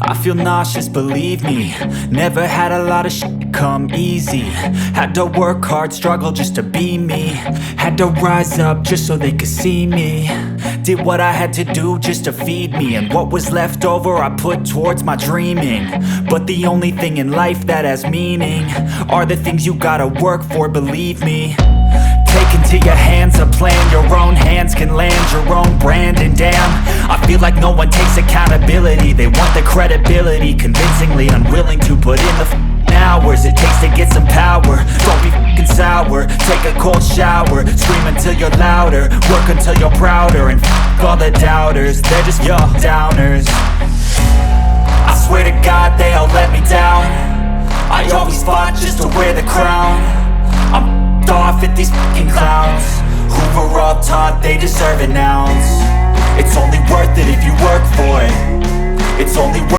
I feel nauseous, believe me. Never had a lot of shit come easy. Had to work hard, struggle just to be me. Had to rise up just so they could see me. Did what I had to do just to feed me, and what was left over I put towards my dreaming. But the only thing in life that has meaning are the things you gotta work for, believe me. Take into your hands a plan, your own hands can land your own brand. And damn, I feel like no one takes accountability. They want the credibility, convincingly unwilling to put in the hours it takes to get some power. Don't be f***ing sour, take a cold shower. Scream until you're louder, work until you're prouder. And f*** all the doubters, they're just your downers. I swear to God they all let me down. I always fought just to wear the crown. I'm off at these fucking clowns who were all taught they deserve an ounce. It's only worth it if you work for it. It's only worth